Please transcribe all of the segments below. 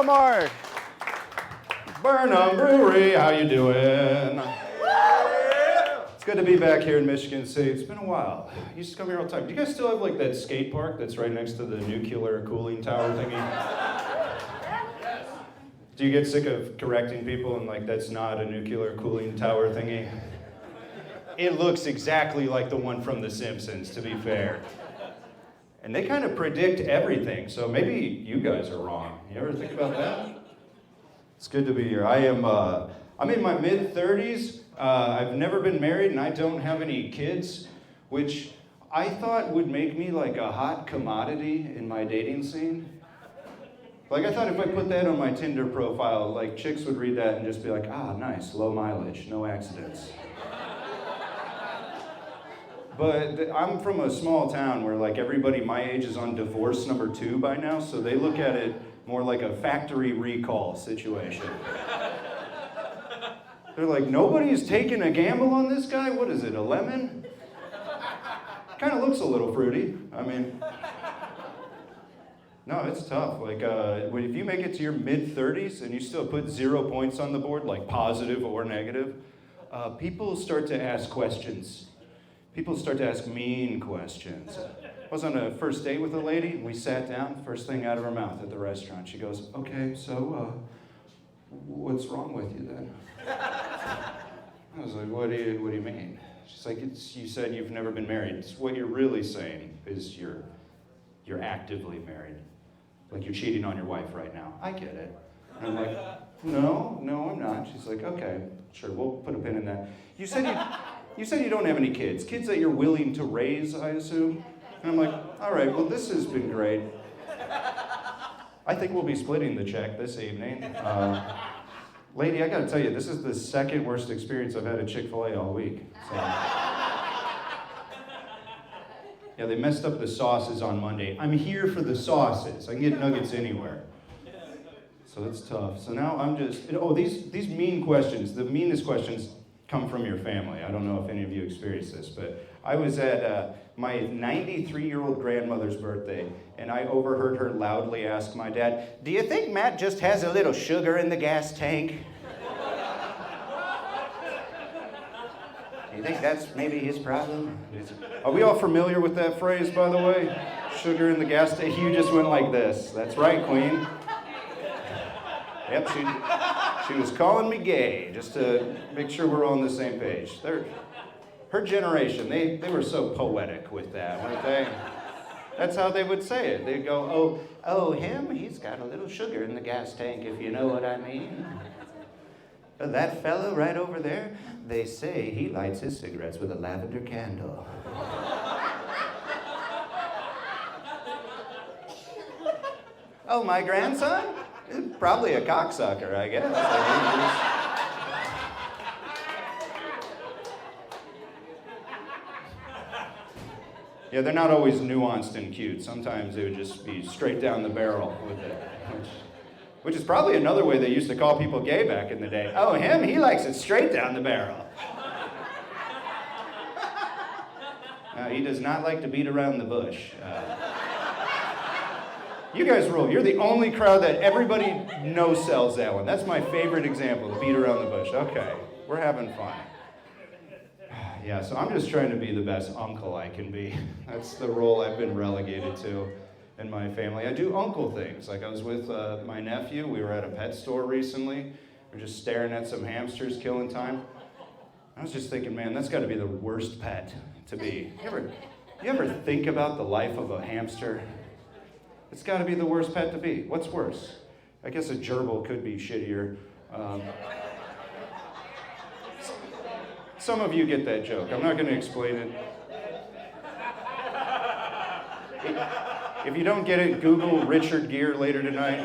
Mark. Burn Em Brewery, how you doing? It's good to be back here in Michigan City. It's been a while. I used to come here all the time. Do you guys still have like that skate park that's right next to the nuclear cooling tower thingy? Do you get sick of correcting people and like that's not a nuclear cooling tower thingy? It looks exactly like the one from The Simpsons, to be fair. And they kind of predict everything, so maybe you guys are wrong. You ever think about that? It's good to be here. I'm in my mid-30s. I've never been married, and I don't have any kids, which I thought would make me like a hot commodity in my dating scene. Like, I thought if I put that on my Tinder profile, like, chicks would read that and just be like, ah, nice, low mileage, no accidents. But I'm from a small town where like everybody my age is on divorce number 2 by now, so they look at it more like a factory recall situation. They're like, nobody's taking a gamble on this guy? What is it, a lemon? Kind of looks a little fruity. I mean, no, it's tough. Like, if you make it to your mid-30s and you still put 0 points on the board, like positive or negative, people start to ask questions. People start to ask mean questions. I was on a first date with a lady, and we sat down, first thing out of her mouth at the restaurant. She goes, okay, so, what's wrong with you then? I was like, what do you mean? She's like, you said you've never been married. It's what you're really saying is you're actively married. Like you're cheating on your wife right now. I get it. And I'm like, no, I'm not. She's like, okay, sure, we'll put a pin in that. You said you don't have any kids. Kids that you're willing to raise, I assume? And I'm like, all right, well, this has been great. I think we'll be splitting the check this evening. Lady, I gotta tell you, this is the second worst experience I've had at Chick-fil-A all week. So. Yeah, they messed up the sauces on Monday. I'm here for the sauces. I can get nuggets anywhere. So it's tough. So now I'm just, these mean questions, the meanest questions come from your family. I don't know if any of you experienced this, but I was at my 93-year-old grandmother's birthday, and I overheard her loudly ask my dad, do you think Matt just has a little sugar in the gas tank? Do you think that's maybe his problem? Are we all familiar with that phrase, by the way? Sugar in the gas tank? You just went like this. That's right, Queen. Yep, she was calling me gay, just to make sure we're all on the same page. Her generation, they were so poetic with that, weren't they? That's how they would say it. They'd go, oh, him, he's got a little sugar in the gas tank, if you know what I mean. That fellow right over there, they say he lights his cigarettes with a lavender candle. Oh, my grandson? Probably a cocksucker, I guess. Yeah, they're not always nuanced and cute. Sometimes they would just be straight down the barrel with it. Which is probably another way they used to call people gay back in the day. Oh, him, he likes it straight down the barrel. He does not like to beat around the bush. You guys rule. You're the only crowd that everybody no-sells that one. That's my favorite example, the beat around the bush. Okay, we're having fun. Yeah, so I'm just trying to be the best uncle I can be. That's the role I've been relegated to in my family. I do uncle things. Like I was with my nephew. We were at a pet store recently. We were just staring at some hamsters, killing time. I was just thinking, man, that's got to be the worst pet to be. You ever think about the life of a hamster? It's got to be the worst pet to be. What's worse? I guess a gerbil could be shittier. Some of you get that joke. I'm not going to explain it. If you don't get it, Google Richard Gere later tonight.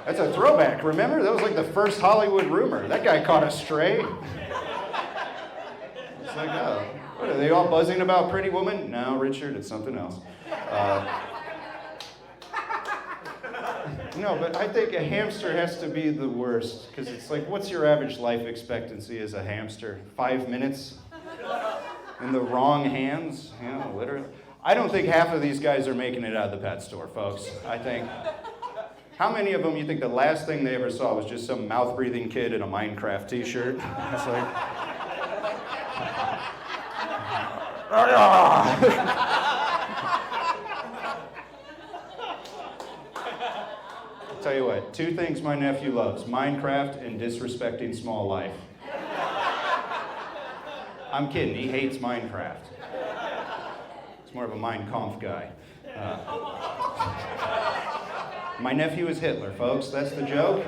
That's a throwback. Remember? That was like the first Hollywood rumor. That guy caught a stray. It's like, oh, what are they all buzzing about Pretty Woman? No, Richard, it's something else. No, but I think a hamster has to be the worst, because it's like, what's your average life expectancy as a hamster? 5 minutes? In the wrong hands? You know, literally. I don't think half of these guys are making it out of the pet store, folks. I think. How many of them you think the last thing they ever saw was just some mouth-breathing kid in a Minecraft t-shirt? It's like... Tell you what, 2 things my nephew loves, Minecraft and disrespecting small life. I'm kidding, he hates Minecraft. He's more of a Mein Kampf guy. My nephew is Hitler, folks, that's the joke?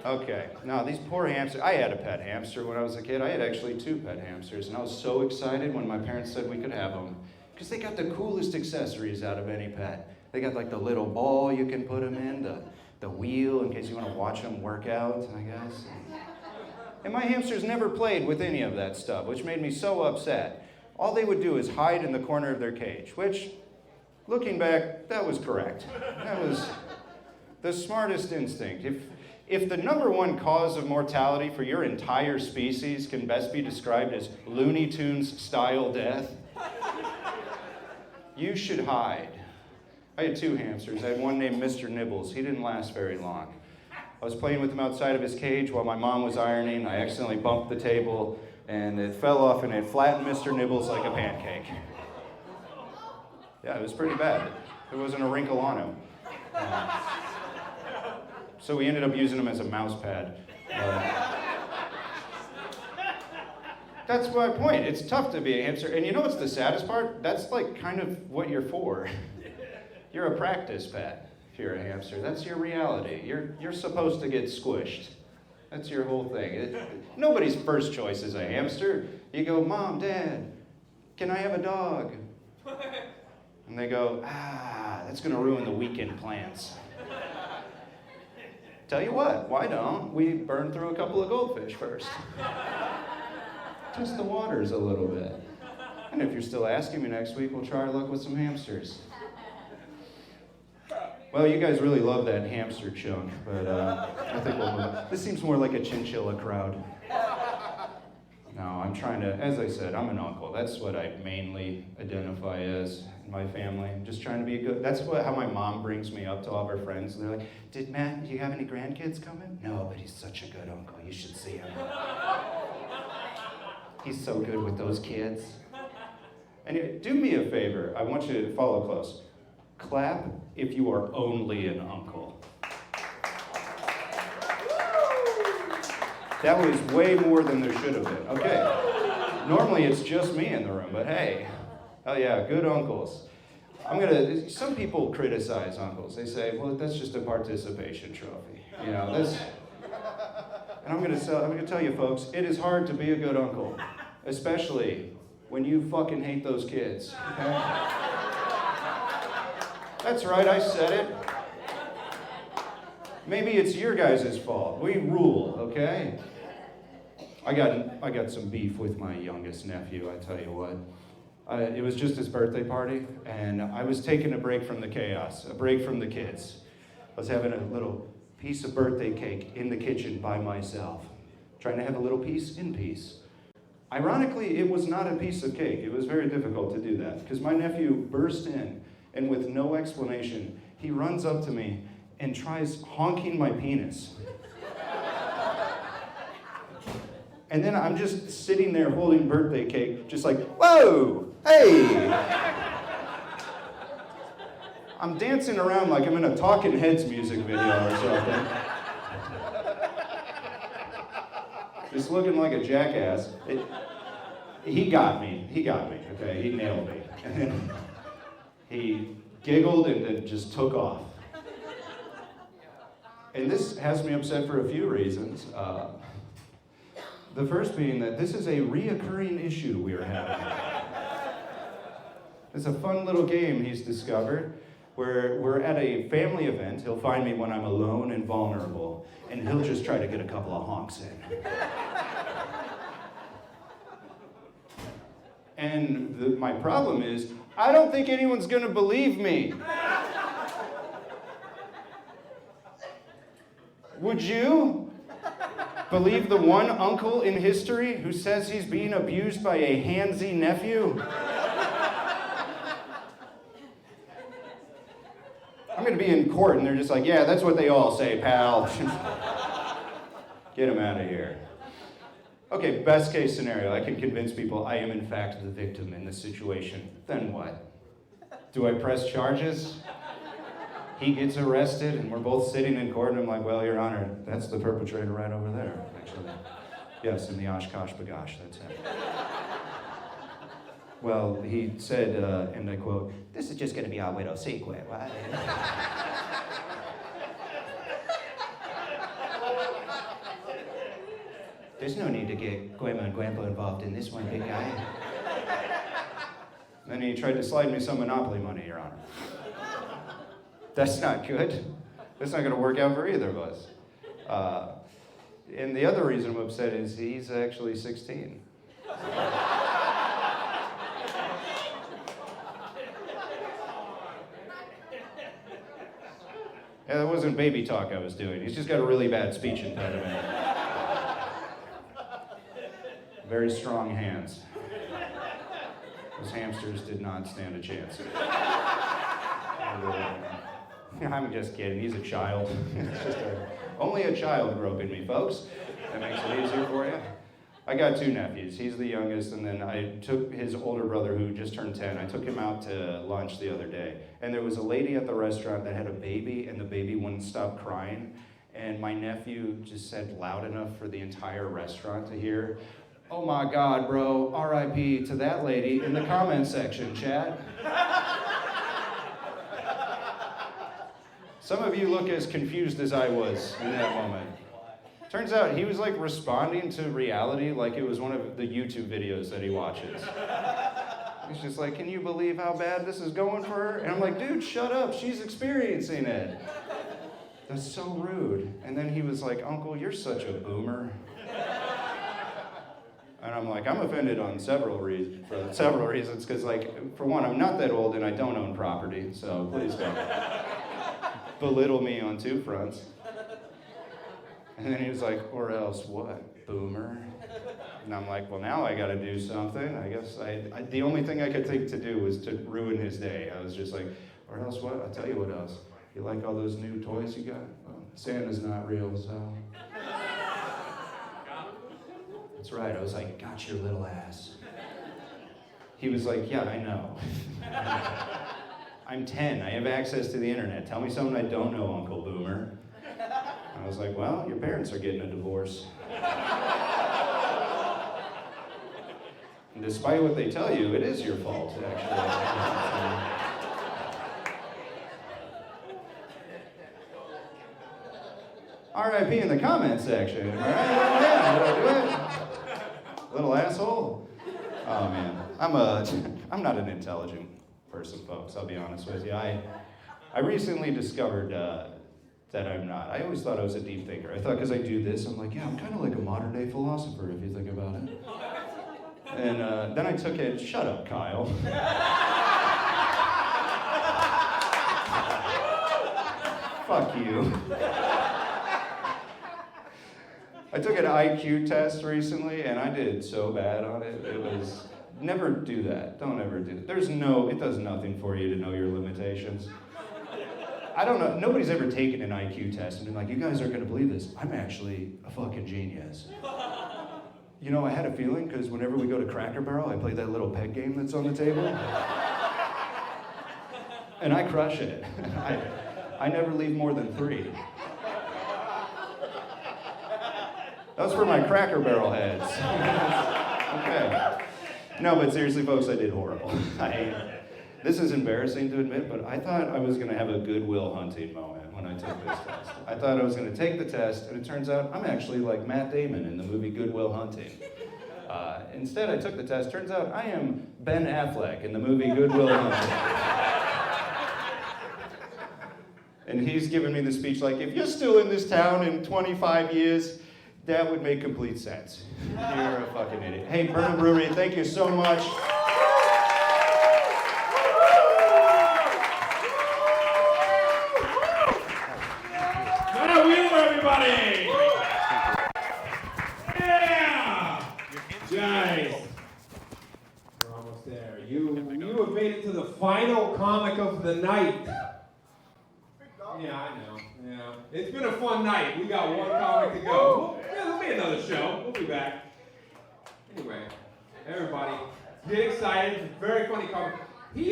Okay, now these poor hamsters, I had a pet hamster when I was a kid. I had actually 2 pet hamsters, and I was so excited when my parents said we could have them, because they got the coolest accessories out of any pet. They got like the little ball you can put them in, the wheel in case you want to watch them work out, I guess. And my hamsters never played with any of that stuff, which made me so upset. All they would do is hide in the corner of their cage, which, looking back, that was correct. That was the smartest instinct. If the number 1 cause of mortality for your entire species can best be described as Looney Tunes style death, you should hide. I had 2 hamsters. I had one named Mr. Nibbles. He didn't last very long. I was playing with him outside of his cage while my mom was ironing. I accidentally bumped the table, and it fell off, and it flattened Mr. Nibbles like a pancake. Yeah, it was pretty bad. There wasn't a wrinkle on him. So we ended up using him as a mouse pad. That's my point. It's tough to be a hamster. And you know what's the saddest part? That's like kind of what you're for. You're a practice pet if you're a hamster. That's your reality. You're supposed to get squished. That's your whole thing. Nobody's first choice is a hamster. You go, Mom, Dad, can I have a dog? And they go, that's going to ruin the weekend plans. Tell you what, why don't we burn through a couple of goldfish first? Test the waters a little bit. And if you're still asking me next week, we'll try our luck with some hamsters. Well, you guys really love that hamster chunk, but I think we'll move on. This seems more like a chinchilla crowd. No, I'm trying to, as I said, I'm an uncle. That's what I mainly identify as in my family. I'm just trying to be a good, that's how my mom brings me up to all of her friends. And they're like, Matt, do you have any grandkids coming? No, but he's such a good uncle. You should see him. He's so good with those kids. And do me a favor. I want you to follow close. Clap if you are only an uncle. That was way more than there should have been. Okay. Normally it's just me in the room, but hey. Oh yeah, good uncles. Some people criticize uncles. They say, well, that's just a participation trophy. You know, this. And I'm gonna tell you folks, it is hard to be a good uncle, especially when you fucking hate those kids. Okay? That's right, I said it. Maybe it's your guys' fault. We rule, okay? I got some beef with my youngest nephew, I tell you what. It was just his birthday party, and I was taking a break from the chaos, a break from the kids. I was having a little piece of birthday cake in the kitchen by myself, trying to have a little piece in peace. Ironically, it was not a piece of cake. It was very difficult to do that, because my nephew burst in, and with no explanation, he runs up to me and tries honking my penis. And then I'm just sitting there holding birthday cake, just like, whoa, hey! I'm dancing around like I'm in a Talking Heads music video or something. Just looking like a jackass. He got me, okay? He nailed me. And then he giggled and then just took off. And this has me upset for a few reasons. The first being that this is a reoccurring issue we are having. It's a fun little game he's discovered where we're at a family event. He'll find me when I'm alone and vulnerable, and he'll just try to get a couple of honks in. And my problem is, I don't think anyone's gonna believe me. Would you believe the one uncle in history who says he's being abused by a handsy nephew? I'm going to be in court, and they're just like, yeah, that's what they all say, pal. Get him out of here. Okay, best case scenario. I can convince people I am in fact the victim in this situation. Then what? Do I press charges? He gets arrested, and we're both sitting in court, and I'm like, well, Your Honor, that's the perpetrator right over there, actually. Yes, in the Oshkosh Bagosh, that's him. Well, he said, and I quote, this is just going to be our widow secret. What? There's no need to get Grandma and Grandpa involved in this one, big guy. Then he tried to slide me some Monopoly money, Your Honor. That's not good. That's not going to work out for either of us. And the other reason I'm upset is he's actually 16. Yeah, that wasn't baby talk I was doing. He's just got a really bad speech impediment. Very strong hands. Those hamsters did not stand a chance. I'm just kidding. He's a child. Only a child groping me, folks. That makes it easier for you. I got two nephews. He's the youngest, and then I took his older brother, who just turned 10. I took him out to lunch the other day, and there was a lady at the restaurant that had a baby, and the baby wouldn't stop crying. And my nephew just said loud enough for the entire restaurant to hear, "Oh my God, bro, R.I.P. to that lady," in the comment section, chat. Some of you look as confused as I was in that moment. Turns out he was like responding to reality like it was one of the YouTube videos that he watches. He's just like, can you believe how bad this is going for her? And I'm like, dude, shut up, she's experiencing it. That's so rude. And then he was like, Uncle, you're such a boomer. And I'm like, I'm offended on several reasons, because like, for one, I'm not that old and I don't own property, so please don't belittle me on two fronts. And then he was like, or else what, boomer? And I'm like, well, now I gotta do something. I guess the only thing I could think to do was to ruin his day. I was just like, or else what? I'll tell you what else. You like all those new toys you got? Well, Santa's not real, so. That's right, I was like, got your little ass. He was like, yeah, I know. I'm 10, I have access to the internet. Tell me something I don't know, Uncle Boomer. I was like, well, your parents are getting a divorce. And despite what they tell you, it is your fault, actually. R.I.P. in the comment section, all right? Yeah, did I do it? Little asshole. Oh, man. I'm not an intelligent person, folks, I'll be honest with you. I recently discovered that I'm not. I always thought I was a deep thinker. I thought because I do this, I'm like, yeah, I'm kind of like a modern day philosopher, if you think about it. And then I took it, shut up, Kyle. Fuck you. I took an IQ test recently, and I did so bad on it. It was, never do that. Don't ever do that. It does nothing for you to know your limitations. I don't know, nobody's ever taken an IQ test and been like, you guys aren't gonna believe this. I'm actually a fucking genius. You know, I had a feeling, because whenever we go to Cracker Barrel, I play that little peg game that's on the table. And I crush it. I never leave more than 3. That was for my Cracker Barrel heads. Okay. No, but seriously, folks, I did horrible. This is embarrassing to admit, but I thought I was going to have a Goodwill Hunting moment when I took this test. I thought I was going to take the test, and it turns out I'm actually like Matt Damon in the movie Goodwill Hunting. Instead, I took the test. Turns out I am Ben Affleck in the movie Goodwill Hunting. And he's giving me the speech like, if you're still in this town in 25 years, that would make complete sense. You're a fucking idiot. Hey, Burn Em Brewery, thank you so much. Everybody! Yeah! Guys, we're almost there. You have made it to the final comic of the night. Yeah, I know. Yeah. It's been a fun night. We got one comic to go. There'll be another show. We'll be back. Anyway, everybody, get excited. It's a very funny comic. He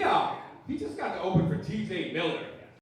just got to open for T.J. Miller.